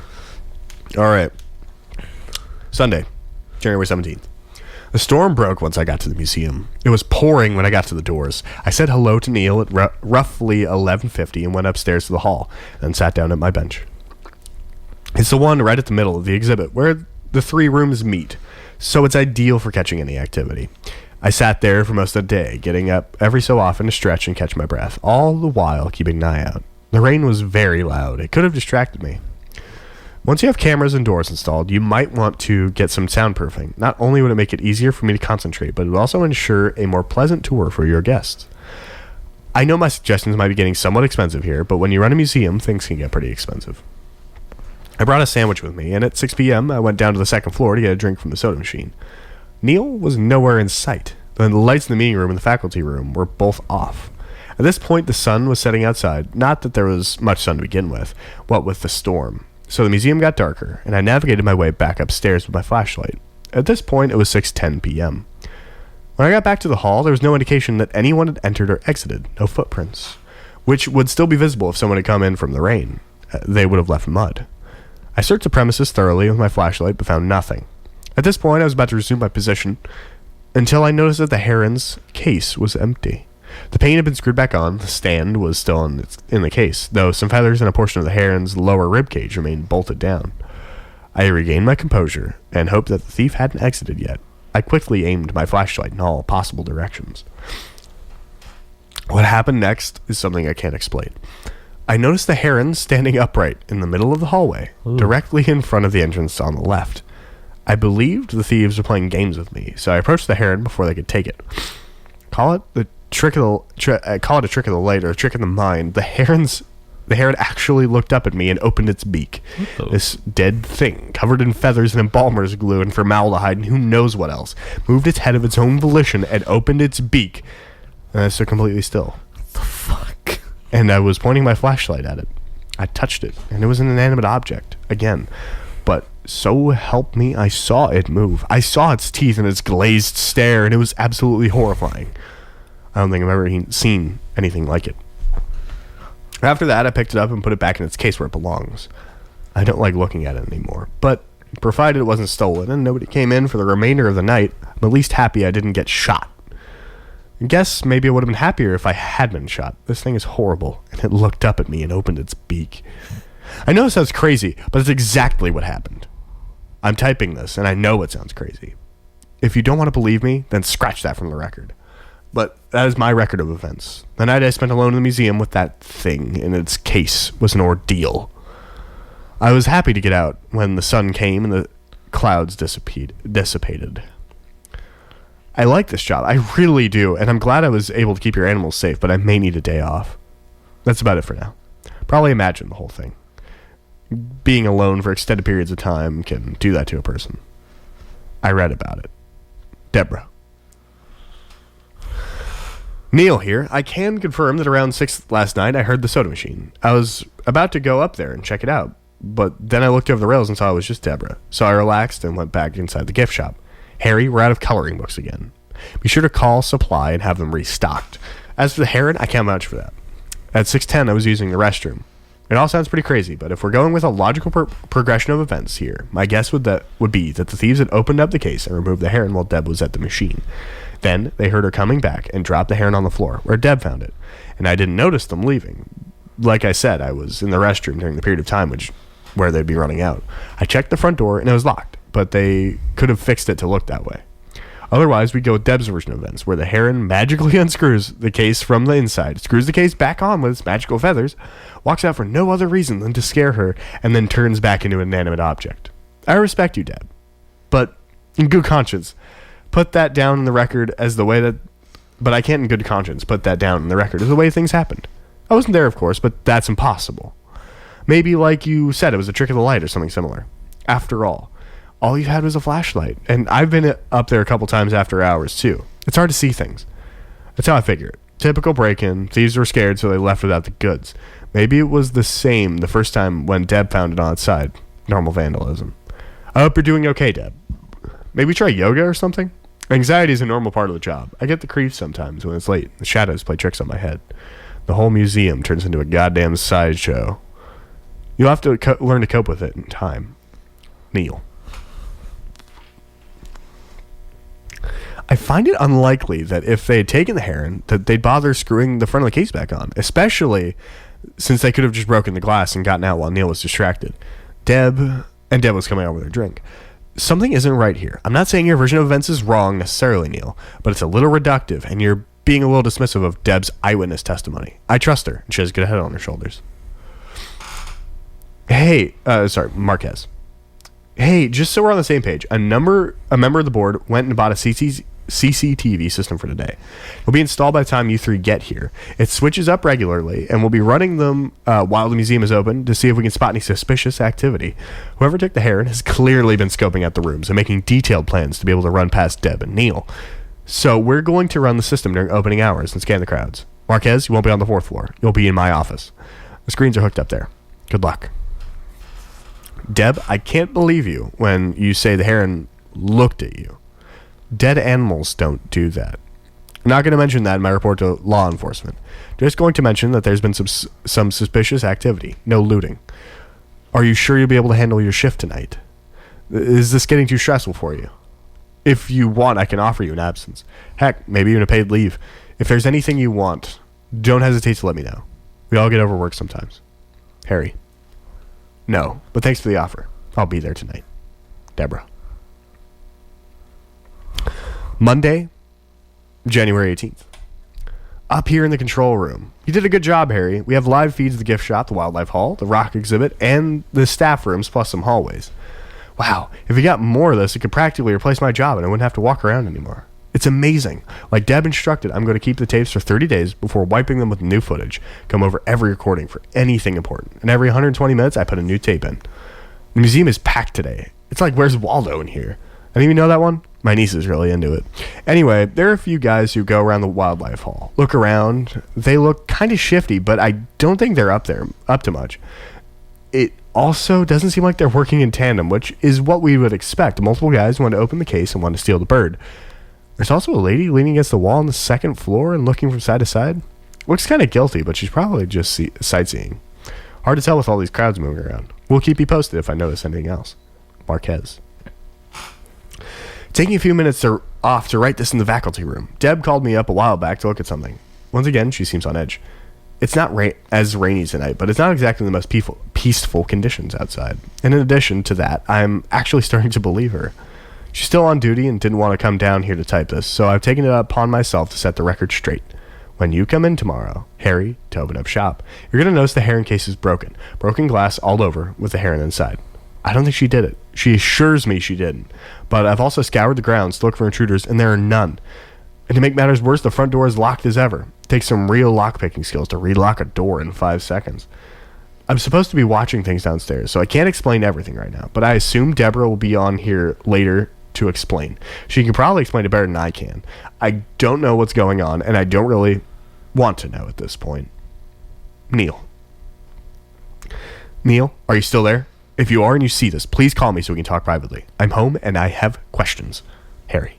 All right. Sunday, January 17th. The storm broke once I got to the museum. It was pouring when I got to the doors. I said hello to Neil at roughly 11:50 and went upstairs to the hall, then sat down at my bench. It's the one right at the middle of the exhibit where the 3 rooms meet, so it's ideal for catching any activity. I sat there for most of the day, getting up every so often to stretch and catch my breath, all the while keeping an eye out. The rain was very loud. It could have distracted me. Once you have cameras and doors installed, you might want to get some soundproofing. Not only would it make it easier for me to concentrate, but it would also ensure a more pleasant tour for your guests. I know my suggestions might be getting somewhat expensive here, but when you run a museum, things can get pretty expensive. I brought a sandwich with me, and at 6 p.m., I went down to the 2nd floor to get a drink from the soda machine. Neil was nowhere in sight. The lights in the meeting room and the faculty room were both off. At this point, the sun was setting outside. Not that there was much sun to begin with, what with the storm. So the museum got darker, and I navigated my way back upstairs with my flashlight. At this point, it was 6:10 p.m. When I got back to the hall, there was no indication that anyone had entered or exited, no footprints, which would still be visible if someone had come in from the rain. They would have left mud. I searched the premises thoroughly with my flashlight, but found nothing. At this point, I was about to resume my position until I noticed that the heron's case was empty. The paint had been screwed back on. The stand was still in the case, though some feathers and a portion of the heron's lower rib cage remained bolted down. I regained my composure and hoped that the thief hadn't exited yet. I quickly aimed my flashlight in all possible directions. What happened next is something I can't explain. I noticed the heron standing upright in the middle of the hallway, directly in front of the entrance on the left. I believed the thieves were playing games with me, so I approached the heron before they could take it. Call it a trick of the light or a trick of the mind. The heron actually looked up at me and opened its beak. This dead thing, covered in feathers and embalmer's glue and formaldehyde and who knows what else, moved its head of its own volition and opened its beak. And I stood completely still. What the fuck? And I was pointing my flashlight at it. I touched it, and it was an inanimate object, again, but so help me, I saw it move. I saw its teeth and its glazed stare, and it was absolutely horrifying. I don't think I've ever seen anything like it. After that, I picked it up and put it back in its case where it belongs. I don't like looking at it anymore, but provided it wasn't stolen and nobody came in for the remainder of the night, I'm at least happy I didn't get shot. I guess maybe I would have been happier if I had been shot. This thing is horrible, and it looked up at me and opened its beak. I know it sounds crazy, but it's exactly what happened. I'm typing this, and I know it sounds crazy. If you don't want to believe me, then scratch that from the record. But that is my record of events. The night I spent alone in the museum with that thing in its case was an ordeal. I was happy to get out when the sun came and the clouds dissipated. I like this job. I really do, and I'm glad I was able to keep your animals safe, but I may need a day off. That's about it for now. Probably imagine the whole thing. Being alone for extended periods of time can do that to a person. I read about it. Deborah. Neil here. I can confirm that around 6 last night I heard the soda machine. I was about to go up there and check it out, but then I looked over the rails and saw it was just Deborah. So I relaxed and went back inside the gift shop. Harry, we're out of coloring books again. Be sure to call supply and have them restocked. As for the heron, I can't vouch for that. At 6:10, I was using the restroom. It all sounds pretty crazy, but if we're going with a logical progression of events here, my guess would be that the thieves had opened up the case and removed the heron while Deb was at the machine. Then they heard her coming back and dropped the heron on the floor, where Deb found it. And I didn't notice them leaving. Like I said, I was in the restroom during the period of time where they'd be running out. I checked the front door and it was locked, but they could have fixed it to look that way. Otherwise, we go with Deb's version of events, where the heron magically unscrews the case from the inside, screws the case back on with its magical feathers, walks out for no other reason than to scare her, and then turns back into an inanimate object. I respect you, Deb, but in good conscience, put that down in the record as the way that... But I can't in good conscience put that down in the record as the way things happened. I wasn't there, of course, but that's impossible. Maybe, like you said, it was a trick of the light or something similar. After all you had was a flashlight, and I've been up there a couple times after hours, too. It's hard to see things. That's how I figure it. Typical break-in. Thieves were scared, so they left without the goods. Maybe it was the same the first time when Deb found it on its side. Normal vandalism. I hope you're doing okay, Deb. Maybe try yoga or something? Anxiety is a normal part of the job. I get the creeps sometimes when it's late. The shadows play tricks on my head. The whole museum turns into a goddamn sideshow. You'll have to learn to cope with it in time. Neil. I find it unlikely that if they had taken the heron, that they'd bother screwing the front of the case back on, especially since they could have just broken the glass and gotten out while Neil was distracted. Deb was coming out with her drink. Something isn't right here. I'm not saying your version of events is wrong necessarily, Neil, but it's a little reductive, and you're being a little dismissive of Deb's eyewitness testimony. I trust her, and she has a good head on her shoulders. Hey, Marquez. Hey, just so we're on the same page, a member of the board went and bought a CCTV system for today. It'll be installed by the time you three get here. It switches up regularly, and we'll be running them while the museum is open to see if we can spot any suspicious activity. Whoever took the heron has clearly been scoping out the rooms and making detailed plans to be able to run past Deb and Neil. So we're going to run the system during opening hours and scan the crowds. Marquez, you won't be on the 4th floor. You'll be in my office. The screens are hooked up there. Good luck. Deb, I can't believe you when you say the heron looked at you. Dead animals don't do that. I'm not going to mention that in my report to law enforcement. Just going to mention that there's been some suspicious activity. No looting. Are you sure you'll be able to handle your shift tonight? Is this getting too stressful for you? If you want, I can offer you an absence. Heck, maybe even a paid leave. If there's anything you want, don't hesitate to let me know. We all get overworked sometimes. Harry. No, but thanks for the offer. I'll be there tonight. Deborah. Monday, January 18th. Up here in the control room. You did a good job, Harry. We have live feeds of the gift shop, the wildlife hall, the rock exhibit, and the staff rooms, plus some hallways. Wow, if we got more of this, it could practically replace my job and I wouldn't have to walk around anymore. It's amazing. Like Deb instructed, I'm going to keep the tapes for 30 days before wiping them with new footage. Come over every recording for anything important. And every 120 minutes, I put a new tape in. The museum is packed today. It's like, where's Waldo in here? I didn't even know that one. My niece is really into it. Anyway, there are a few guys who go around the wildlife hall. Look around. They look kind of shifty, but I don't think they're up to much. It Also, doesn't seem like they're working in tandem, which is what we would expect. Multiple guys want to open the case and want to steal the bird. There's also a lady leaning against the wall on the second floor and looking from side to side. Looks kind of guilty, but she's probably just sightseeing. Hard to tell with all these crowds moving around. We'll keep you posted if I notice anything else. Marquez. Taking a few minutes off to write this in the faculty room. Deb called me up a while back to look at something. Once again, she seems on edge. It's not as rainy tonight, but it's not exactly the most peaceful conditions outside. And in addition to that, I'm actually starting to believe her. She's still on duty and didn't want to come down here to type this, so I've taken it upon myself to set the record straight. When you come in tomorrow, Harry, to open up shop, you're going to notice the heron case is broken. Broken glass all over with the heron inside. I don't think she did it. She assures me she didn't. But I've also scoured the grounds to look for intruders, and there are none. And to make matters worse, the front door is locked as ever. It takes some real lockpicking skills to relock a door in 5 seconds. I'm supposed to be watching things downstairs, so I can't explain everything right now. But I assume Deborah will be on here later to explain. She can probably explain it better than I can. I don't know what's going on, and I don't really want to know at this point. Neil. Neil, are you still there? If you are and you see this, please call me so we can talk privately. I'm home and I have questions. Harry.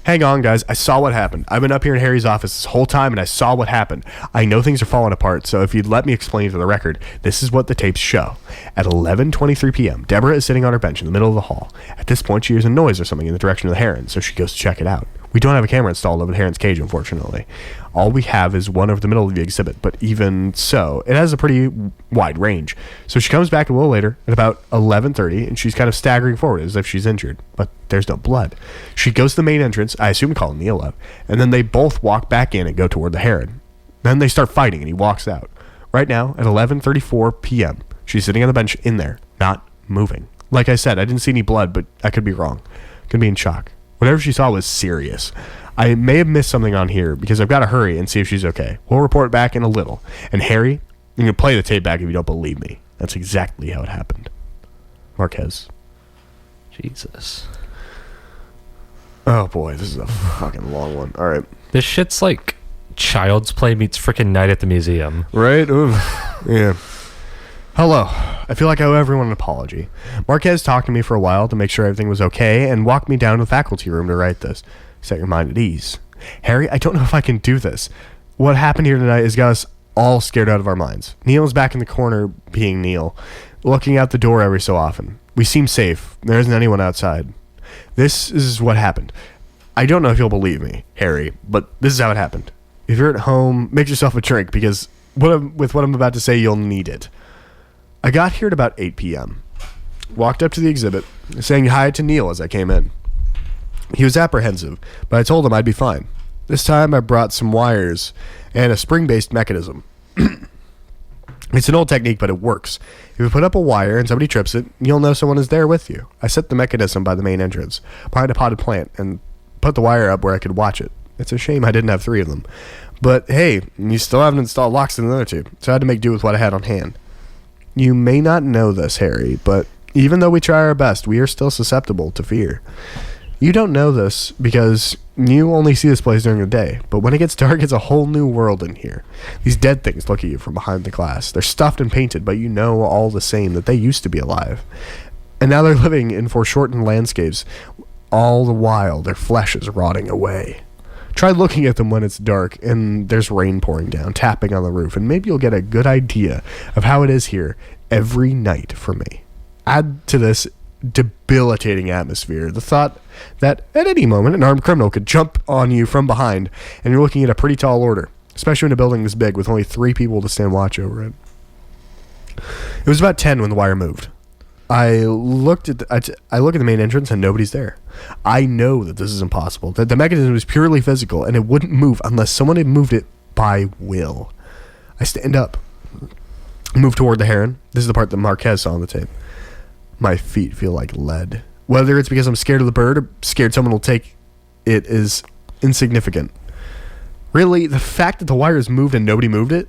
Hang on, guys. I saw what happened. I've been up here in Harry's office this whole time, and I saw what happened. I know things are falling apart, so if you'd let me explain for the record, this is what the tapes show. At 11:23 p.m., Deborah is sitting on her bench in the middle of the hall. At this point, she hears a noise or something in the direction of the heron, so she goes to check it out. We don't have a camera installed over the heron's cage, unfortunately. All we have is one over the middle of the exhibit, but even so, it has a pretty wide range. So she comes back a little later at about 11:30, and she's kind of staggering forward as if she's injured, but there's no blood. She goes to the main entrance, I assume calling Neil up, and then they both walk back in and go toward the heron. Then they start fighting, and he walks out. Right now, at 11:34 p.m., she's sitting on the bench in there, not moving. Like I said, I didn't see any blood, but I could be wrong. Could be in shock. Whatever she saw was serious. I may have missed something on here because I've got to hurry and see if she's okay. We'll report back in a little. And Harry, you can play the tape back if you don't believe me. That's exactly how it happened. Marquez. Jesus. Oh boy, this is a fucking long one. All right. This shit's like Child's Play meets freaking Night at the Museum. Right? Ooh. Yeah. Hello. I feel like I owe everyone an apology. Marquez talked to me for a while to make sure everything was okay and walked me down to the faculty room to write this. Set your mind at ease. Harry, I don't know if I can do this. What happened here tonight has got us all scared out of our minds. Neil is back in the corner, being Neil, looking out the door every so often. We seem safe. There isn't anyone outside. This is what happened. I don't know if you'll believe me, Harry, but this is how it happened. If you're at home, make yourself a drink because with what I'm about to say, you'll need it. I got here at about 8 p.m. Walked up to the exhibit, saying hi to Neil as I came in. He was apprehensive, but I told him I'd be fine. This time I brought some wires and a spring-based mechanism. It's an old technique, but it works. If you put up a wire and somebody trips it, you'll know someone is there with you. I set the mechanism by the main entrance, behind a potted plant, and put the wire up where I could watch it. It's a shame I didn't have 3 of them. But hey, you still haven't installed locks in the other 2, so I had to make do with what I had on hand. You may not know this, Harry, but even though we try our best, we are still susceptible to fear. You don't know this because you only see this place during the day, but when it gets dark, it's a whole new world in here. These dead things look at you from behind the glass. They're stuffed and painted, but you know all the same that they used to be alive. And now they're living in foreshortened landscapes. All the while, their flesh is rotting away. Try looking at them when it's dark and there's rain pouring down, tapping on the roof, and maybe you'll get a good idea of how it is here every night for me. Add to this debilitating atmosphere the thought that at any moment an armed criminal could jump on you from behind, and you're looking at a pretty tall order, especially in a building this big with only 3 people to stand watch over it. It was about 10 when the wire moved. I looked at the main entrance and nobody's there. I know that this is impossible, that the mechanism is purely physical and it wouldn't move unless someone had moved it by will. I stand up, move toward the heron. This is the part that Marquez saw on the tape. My feet feel like lead. Whether it's because I'm scared of the bird or scared someone will take it is insignificant. Really, the fact that the wire is moved and nobody moved it.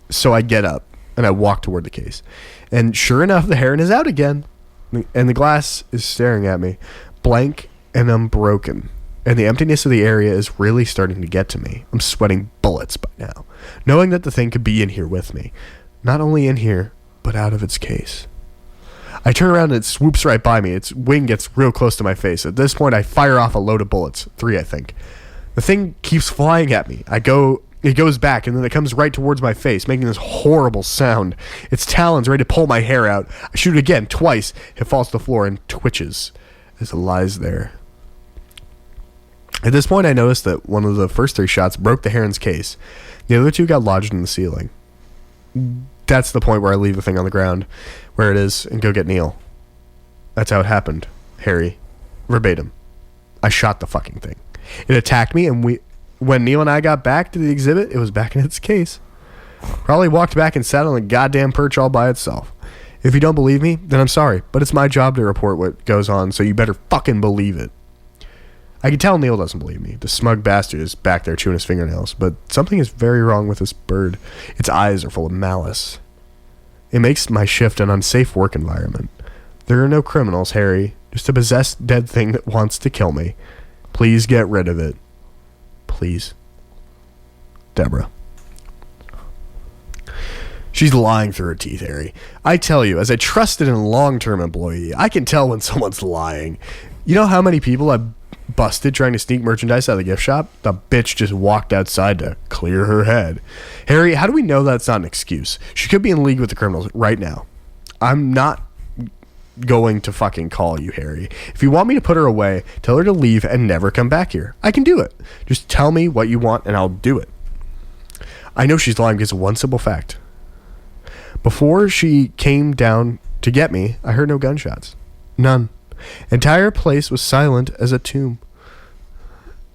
So I get up and I walk toward the case. And sure enough, the heron is out again. And the glass is staring at me, blank and unbroken. And the emptiness of the area is really starting to get to me. I'm sweating bullets by now, knowing that the thing could be in here with me. not only in here, but out of its case. I turn around and it swoops right by me. Its wing gets real close to my face. At this point, I fire off a load of bullets. 3, I think. The thing keeps flying at me. It goes back, and then it comes right towards my face, making this horrible sound. Its talons ready to pull my hair out. I shoot it again, twice. It falls to the floor and twitches as it lies there. At this point, I noticed that one of the first 3 shots broke the heron's case. The other 2 got lodged in the ceiling. That's the point where I leave the thing on the ground, where it is, and go get Neil. That's how it happened, Harry. Verbatim. I shot the fucking thing. It attacked me, and when Neil and I got back to the exhibit, it was back in its case. Probably walked back and sat on the goddamn perch all by itself. If you don't believe me, then I'm sorry, but it's my job to report what goes on, so you better fucking believe it. I can tell Neil doesn't believe me. The smug bastard is back there chewing his fingernails, but something is very wrong with this bird. Its eyes are full of malice. It makes my shift an unsafe work environment. There are no criminals, Harry. Just a possessed dead thing that wants to kill me. Please get rid of it. Please. Deborah. She's lying through her teeth, Harry. I tell you, as a trusted and long-term employee, I can tell when someone's lying. You know how many people I've busted trying to sneak merchandise out of the gift shop? The bitch just walked outside to clear her head. Harry, how do we know that's not an excuse? She could be in league with the criminals right now. I'm not going to fucking call you, Harry. If you want me to put her away, tell her to leave and never come back here. I can do it. Just tell me what you want and I'll do it. I know she's lying because of one simple fact. Before she came down to get me, I heard no gunshots. None. Entire place was silent as a tomb.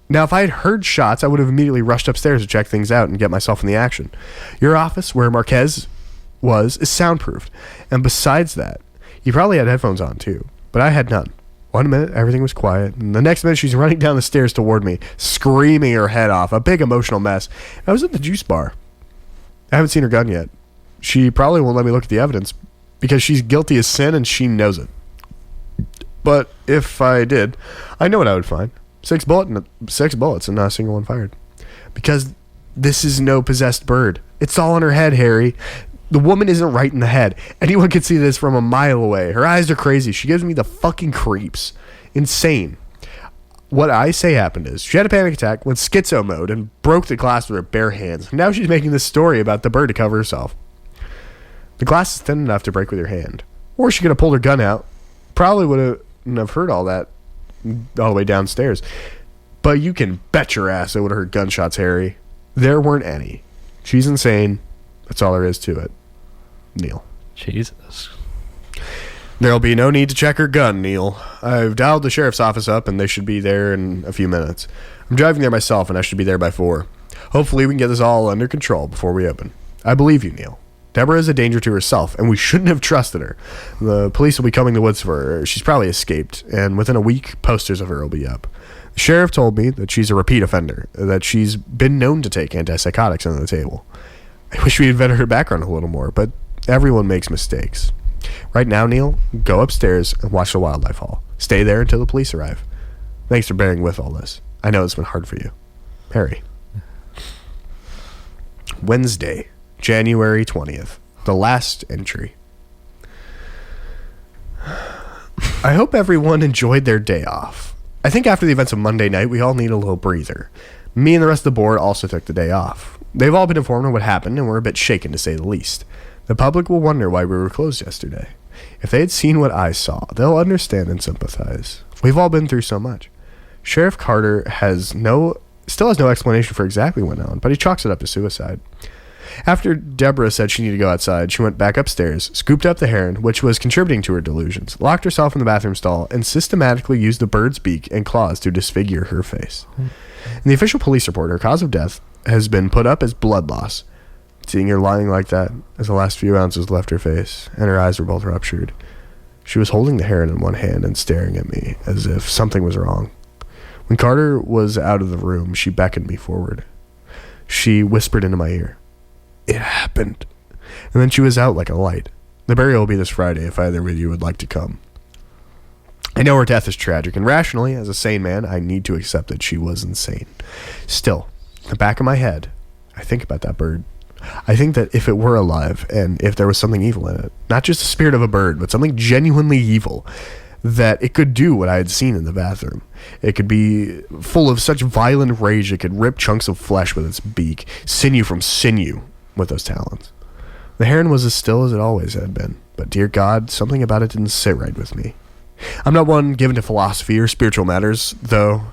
Now, if I had heard shots, I would have immediately rushed upstairs to check things out and get myself in the action. Your office, where Marquez was, is soundproofed. And besides that, he probably had headphones on too. But I had none. 1 minute, everything was quiet. And the next minute, she's running down the stairs toward me, screaming her head off. A big emotional mess. I was at the juice bar. I haven't seen her gun yet. She probably won't let me look at the evidence because she's guilty as sin and she knows it. But if I did, I know what I would find. 6 bullets and not a single one fired. Because this is no possessed bird. It's all in her head, Harry. The woman isn't right in the head. Anyone can see this from a mile away. Her eyes are crazy. She gives me the fucking creeps. Insane. What I say happened is, she had a panic attack, went schizo mode, and broke the glass with her bare hands. Now she's making this story about the bird to cover herself. The glass is thin enough to break with her hand. Or she could have pulled her gun out. Probably wouldn't have heard all that all the way downstairs. But you can bet your ass it would have heard gunshots, Harry. There weren't any. She's insane. That's all there is to it. Neil. Jesus. There'll be no need to check her gun, Neil. I've dialed the sheriff's office up and they should be there in a few minutes. I'm driving there myself and I should be there by 4. Hopefully we can get this all under control before we open. I believe you, Neil. Deborah is a danger to herself, and we shouldn't have trusted her. The police will be combing the woods for her. She's probably escaped, and within a week, posters of her will be up. The sheriff told me that she's a repeat offender, that she's been known to take antipsychotics under the table. I wish we had vetted her background a little more, but everyone makes mistakes. Right now, Neil, go upstairs and watch the wildlife hall. Stay there until the police arrive. Thanks for bearing with all this. I know it's been hard for you. Harry. Wednesday, January 20th. The last entry. I hope everyone enjoyed their day off. I think after the events of Monday night, we all need a little breather. Me and the rest of the board also took the day off. They've all been informed of what happened, and we're a bit shaken to say the least. The public will wonder why we were closed yesterday. If they had seen what I saw, they'll understand and sympathize. We've all been through so much. Sheriff Carter still has no explanation for exactly what went on, but he chalks it up to suicide. After Deborah said she needed to go outside, she went back upstairs, scooped up the heron, which was contributing to her delusions, locked herself in the bathroom stall, and systematically used the bird's beak and claws to disfigure her face. In the official police report, her cause of death has been put up as blood loss. Seeing her lying like that, as the last few ounces left her face, and her eyes were both ruptured, she was holding the heron in one hand and staring at me as if something was wrong. When Carter was out of the room, she beckoned me forward. She whispered into my ear, "It happened." And then she was out like a light. The burial will be this Friday if either of you would like to come. I know her death is tragic, and rationally, as a sane man, I need to accept that she was insane. Still, in the back of my head, I think about that bird. I think that if it were alive and if there was something evil in it, not just the spirit of a bird, but something genuinely evil, that it could do what I had seen in the bathroom. It could be full of such violent rage it could rip chunks of flesh with its beak, sinew from sinew with those talons. The heron was as still as it always had been, but dear God, something about it didn't sit right with me. I'm not one given to philosophy or spiritual matters, though,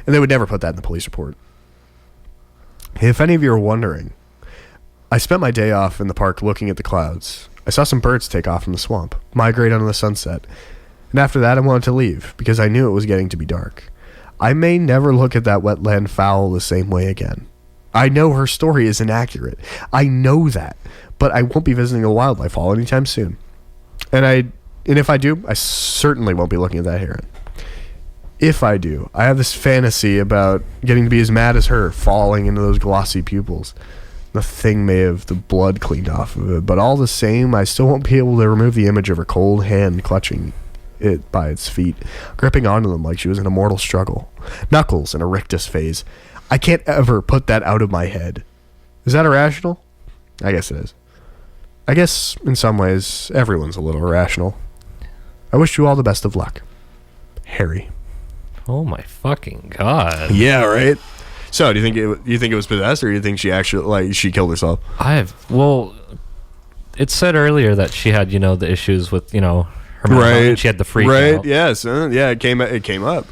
and they would never put that in the police report. If any of you are wondering, I spent my day off in the park looking at the clouds. I saw some birds take off from the swamp, migrate onto the sunset, and after that I wanted to leave because I knew it was getting to be dark. I may never look at that wetland fowl the same way again. I know her story is inaccurate. I know that, but I won't be visiting a wildlife hall anytime soon. And if I do, I certainly won't be looking at that heron. If I do, I have this fantasy about getting to be as mad as her, falling into those glossy pupils. The thing may have the blood cleaned off of it, but all the same, I still won't be able to remove the image of her cold hand clutching it by its feet, gripping onto them like she was in a mortal struggle. Knuckles in a rictus phase. I can't ever put that out of my head. Is that irrational? I guess it is. I guess, in some ways, everyone's a little irrational. I wish you all the best of luck. Harry. Oh my fucking God. Yeah, right? So, do you think it was possessed, or do you think she actually, she killed herself? It said earlier that she had, the issues with, her mental health, and she had the freak out. Yes. Yeah, it came up.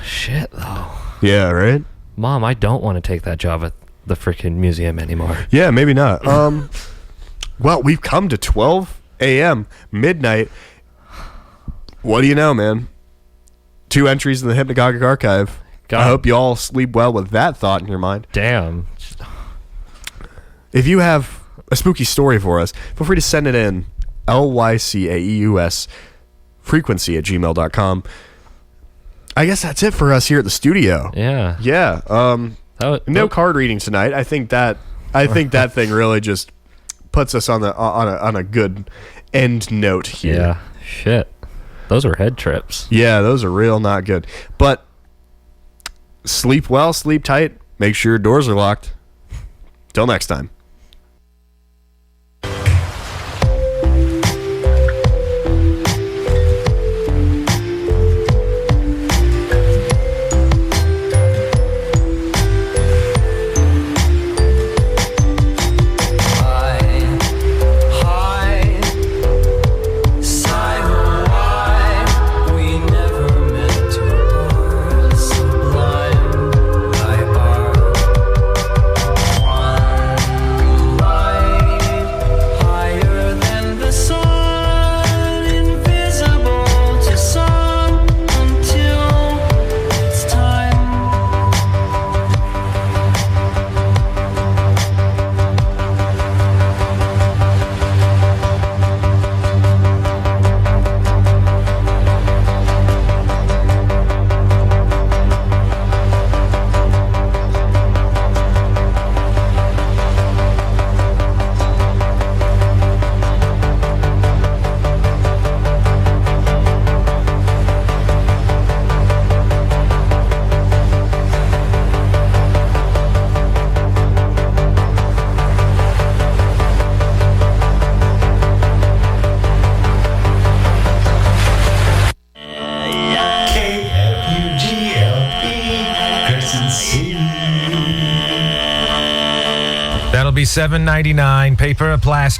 Shit, though. Yeah, right? Mom, I don't want to take that job at the freaking museum anymore. Yeah, maybe not. Well, we've come to 12 a.m., midnight. What do you know, man? 2 entries in the Hypnagogic Archive. God. I hope you all sleep well with that thought in your mind. Damn. If you have a spooky story for us, feel free to send it in. lycaeus frequency @gmail.com. I guess that's it for us here at the studio. Yeah. Yeah. No card reading tonight. I think that thing really just puts us on a good end note here. Yeah. Shit. Those are head trips. Yeah, those are real not good. But sleep well, sleep tight. Make sure your doors are locked. Till next time. That'll be $7.99, paper or plastic.